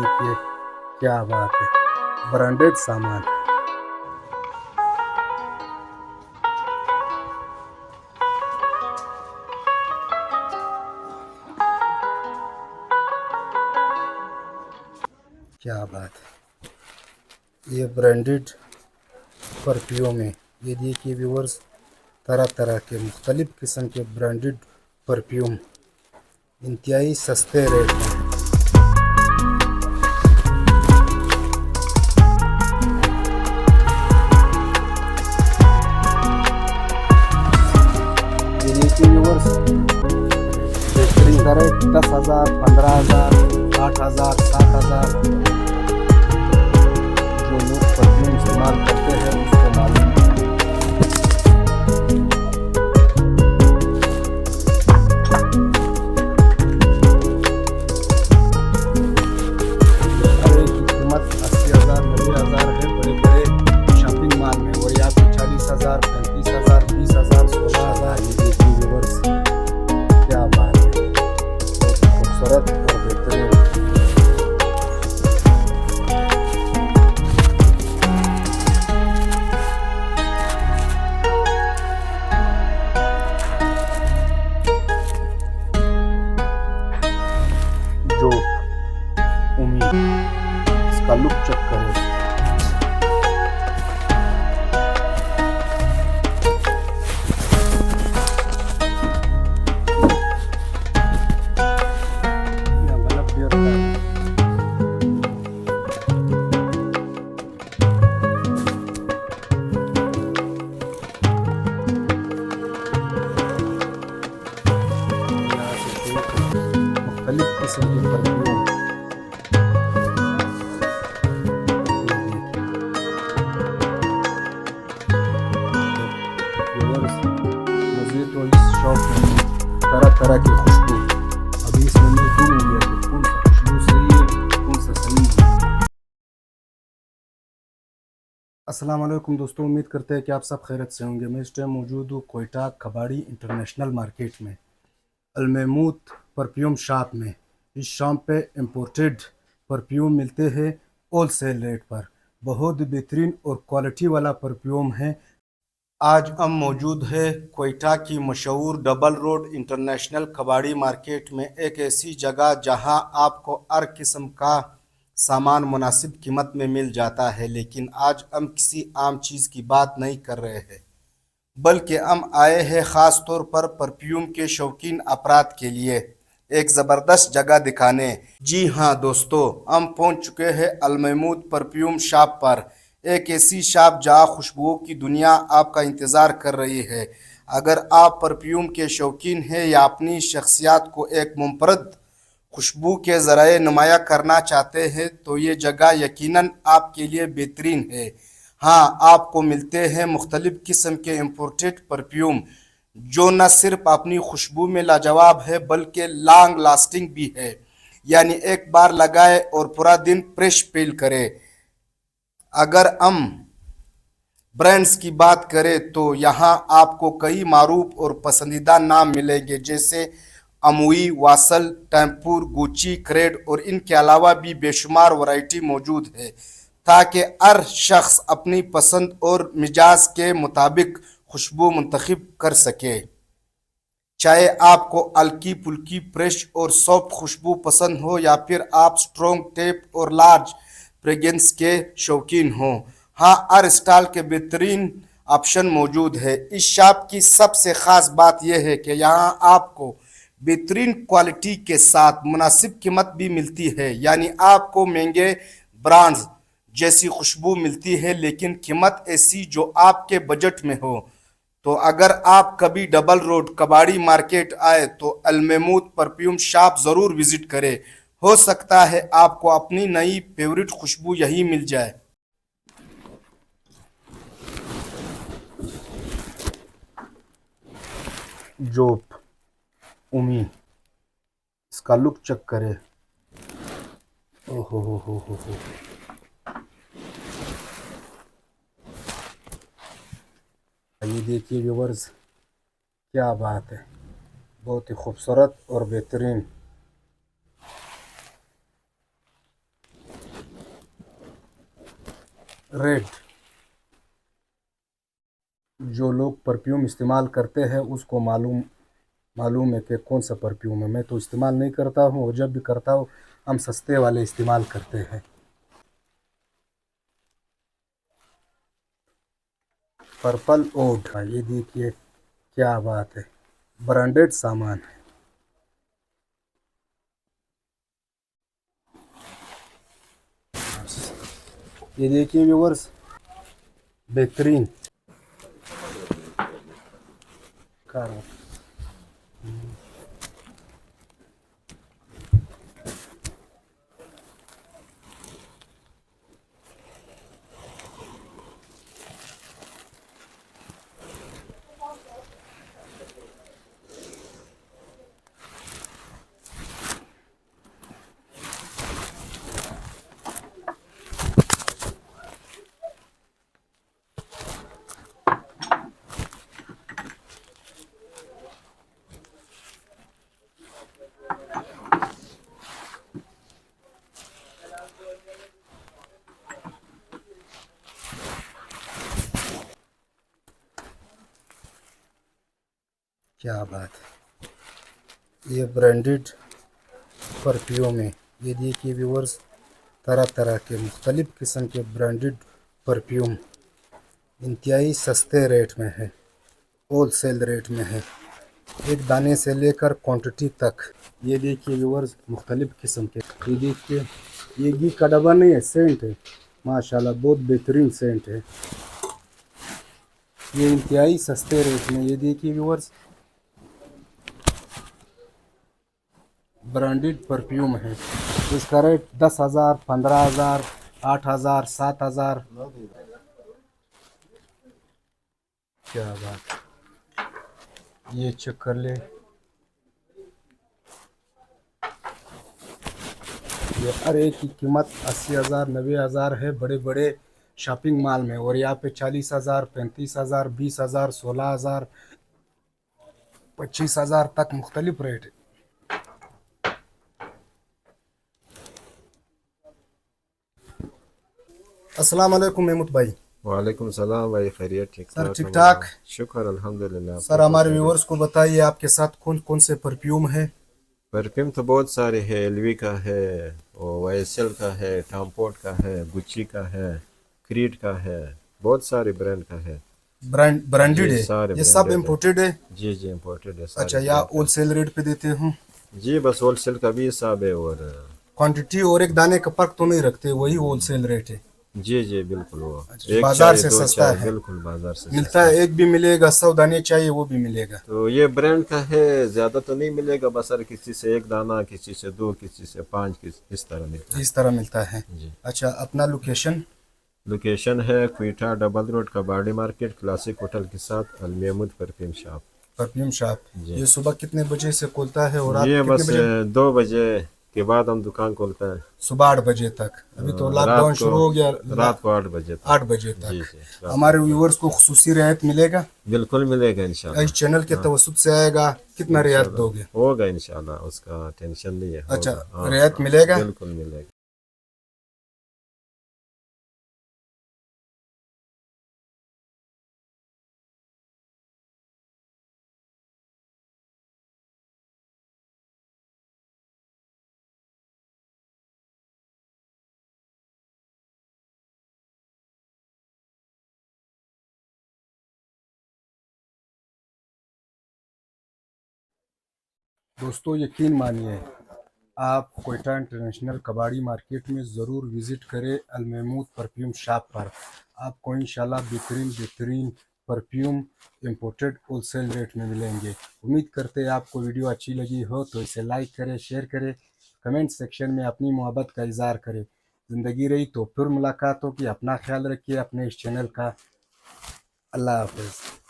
देखिए क्या बात है, ब्रांडेड सामान। क्या बात है, ये ब्रांडेड परफ्यूम है। ये देखिए व्यूअर्स, तरह तरह के मुख्तलिफ किस्म के ब्रांडेड परफ्यूम इंतहाई सस्ते रेट में। ये देखिए व्यूअर्स, बेहतरीन का रेट 10,000, 15,000, 8,000, 7,000। जो लोग परफ्यूम इस्तेमाल करते हैं उसको मालूम है। हर एक की कीमत 80,000, 90,000 है बड़े बड़े शॉपिंग मॉल में, और यहाँ पे 40,000, 35,000, 20,000, 16,000। ये देखिए व्यूअर्स, क्या बात है, बहुत खूबसूरत और बेहतरीन। जो उम्मीद, इसका लुक चेक करें। या बल्ब भी होता है। यहाँ से शुरू करें। मुख्तलिफ किस्म के परफ्यूम। व्यूअर्स, मुझे तो इस शॉप में तरह तरह की खुशबू, अभी इसमें मैं ढूंढूंगी कि कौन सा खुशबू सही है, कौन सा सही नहीं। अस्सलाम वालेकुम दोस्तों, उम्मीद करते हैं कि आप सब खैरियत से होंगे। मैं इस टाइम मौजूद हूँ कोयटा कबाड़ी इंटरनेशनल मार्केट में, अलमहमूद परफ्यूम शॉप में। इस शॉप पे इम्पोर्टेड परफ्यूम मिलते हैं होल सेल रेट पर। बहुत बेहतरीन और क्वालिटी वाला परफ्यूम है। आज हम मौजूद है कोयटा की मशहूर डबल रोड इंटरनेशनल कबाड़ी मार्केट में, एक ऐसी जगह जहां आपको हर किस्म का सामान मुनासिब कीमत में मिल जाता है। लेकिन आज हम किसी आम चीज़ की बात नहीं कर रहे हैं, बल्कि हम आए हैं ख़ास तौर पर परफ्यूम के शौकीन अफराद के लिए एक ज़बरदस्त जगह दिखाने। जी हाँ दोस्तों, हम पहुंच चुके हैं अलमहमूद परफ्यूम शॉप पर, एक ऐसी शॉप जहां खुशबुओं की दुनिया आपका इंतज़ार कर रही है। अगर आप परफ्यूम के शौकीन हैं या अपनी शख्सियत को एक मुनफरद खुशबू के ज़रिए नुमाया करना चाहते हैं, तो ये जगह यकीनन आपके लिए बेहतरीन है। हाँ, आपको मिलते हैं मुख्तलिफ़ किस्म के इम्पोर्टेड परफ्यूम, जो न सिर्फ अपनी खुशबू में लाजवाब है बल्कि लॉन्ग लास्टिंग भी है। यानी एक बार लगाए और पूरा दिन फ्रेश फील करे। अगर हम ब्रांड्स की बात करें तो यहाँ आपको कई मारूफ और पसंदीदा नाम मिलेंगे, जैसे अमूई, वासल, टेम्पुर, गुची, क्रेड, और इनके अलावा भी बेशुमार वैरायटी मौजूद है, ताकि हर शख्स अपनी पसंद और मिजाज के मुताबिक खुशबू मुंतखब कर सके। चाहे आपको हल्की फुल्की फ्रेश और सॉफ्ट खुशबू पसंद हो, या फिर आप स्ट्रॉन्ग टेप और लार्ज फ्रेग्रेंस के शौकीन हो, हाँ, हर स्टाइल के बेहतरीन ऑप्शन मौजूद है। इस शॉप की सबसे ख़ास बात यह है कि यहाँ आपको बेहतरीन क्वालिटी के साथ मुनासिब कीमत भी मिलती है। यानी आपको महंगे ब्रांड्स जैसी खुशबू मिलती है, लेकिन कीमत ऐसी जो आपके बजट में हो। तो अगर आप कभी डबल रोड कबाड़ी मार्केट आए तो अलमहमूद परफ्यूम शॉप ज़रूर विज़िट करें। हो सकता है आपको अपनी नई फेवरेट खुशबू यही मिल जाए। जोप उमी, इसका लुक चेक करें। ओहो हो। ये देखिए व्यूवर्स, क्या बात है, बहुत ही खूबसूरत और बेहतरीन। रेड। जो लोग परफ्यूम इस्तेमाल करते हैं उसको मालूम मालूम है कि कौन सा परफ्यूम है। मैं तो इस्तेमाल नहीं करता हूँ, और जब भी करता हूँ हम सस्ते वाले इस्तेमाल करते हैं। पर्पल ओड, ये देखिए क्या बात है, ब्रांडेड सामान है। ये देखिए व्यूअर्स, बेहतरीन कार। क्या बात है, ये ब्रांडेड परफ्यूम है। ये देखिए व्यूअर्स, तरह तरह के मुख्तलिफ़ किस्म के ब्रांडेड परफ्यूम इंतहाई सस्ते रेट में है, होल सेल रेट में है, एक दाने से लेकर क्वांटिटी तक। ये देखिए व्यूअर्स, मुख्तलिफ़ किस्म के। ये देखिए, ये घी का डब्बा नहीं है, सेंट है। माशाल्लाह बहुत बेहतरीन सेंट है। ये इंतहाई सस्ते रेट में। ये देखिए व्यूअर्स, ब्रांडेड परफ्यूम है। इसका रेट 10,000, 15,000, 8,000, 7,000। क्या बात, ये चेक कर ले। ये हर एक की कीमत 80,000, 90,000 है बड़े बड़े शॉपिंग मॉल में, और यहाँ पे 40,000, 35,000, 20,000, 16,000, 25,000 तक मुख्तलिफ रेट है। अस्सलाम वालेकुम महमूद भाई। वालेकुम सलाम भाई, खैरियत? ठीक सर ठाक ठीक है ठाक। भाई, शुक्र अल्हम्दुलिल्लाह। सर अपने हमारे बताइए। व्यूवर्स को बताइए आपके साथ कौन कौन से परफ्यूम है। परफ्यूम तो बहुत सारे हैं, एलवी का है, और वाईएसएल का है, टॉम का है, गुच्ची का है, क्रीड का है, बहुत सारे ब्रांड का है। ब्रांडेड जी है, सारे ये सब ब्रांडेड है। इम्पोर्टेड है। जी जी इम्पोर्टेड है, अच्छा, सारे या ब्रांड का। होलसेल रेट पे देते हूँ। जी बस होलसेल का भी हिसाब है, और क्वांटिटी और एक दाने का फर्क तो नहीं रखते, वही होलसेल रेट है। जी जी बिल्कुल, वो अच्छा, एक बाजार चाय से दो सस्ता चाय, है, बिल्कुल बाजार से मिलता सस्ता है। है। एक भी मिलेगा, 100 दाने चाहिए वो भी मिलेगा। तो ये ब्रांड का है, ज्यादा तो नहीं मिलेगा, बस हर किसी से एक दाना, किसी से दो, किसी से पांच, इस तरह मिलता है। इस तरह मिलता है। जी। अच्छा, अपना लोकेशन। लोकेशन है क्वेटा डबल रोड कबाड़ी मार्केट, क्लासिक होटल के साथ, Al Mahmood perfume shop. Perfume shop. जी। ये सुबह कितने बजे से खुलता है और रात ये कितने बस बजे? 2 बजे के बाद हम दुकान खोलते हैं। सुबह 8 बजे तक। अभी तो रात लॉकडाउन को शुरू हो गया। रात को 8 बजे तक। 8 बजे जी तक। जी रात को हमारे 8 बजे। व्यूवर्स को खुसूसी रियायत मिलेगा? बिल्कुल मिलेगा इस इंशाल्लाह। चैनल के हाँ तवसत से आएगा, कितना रियायत इंशाल्लाह दोगे? होगा, इंशाल्लाह उसका टेंशन नहीं है, अच्छा, होगा। हाँ रियायत हाँ मिलेगा। बिल्कुल मिलेगा। दोस्तों यकीन मानिए, आप कोयटा इंटरनेशनल कबाड़ी मार्केट में ज़रूर विज़िट करें, अल महमूद परफ्यूम शॉप पर। आपको इंशाल्लाह बेहतरीन बेहतरीन परफ्यूम इंपोर्टेड होलसेल रेट में मिलेंगे। उम्मीद करते हैं आपको वीडियो अच्छी लगी हो तो इसे लाइक करें, शेयर करें, कमेंट सेक्शन में अपनी मोहब्बत का इज़हार करें। ज़िंदगी रही तो फिर मुलाकात होगी। अपना ख्याल रखिए, अपने इस चैनल का। अल्लाह हाफ़िज़।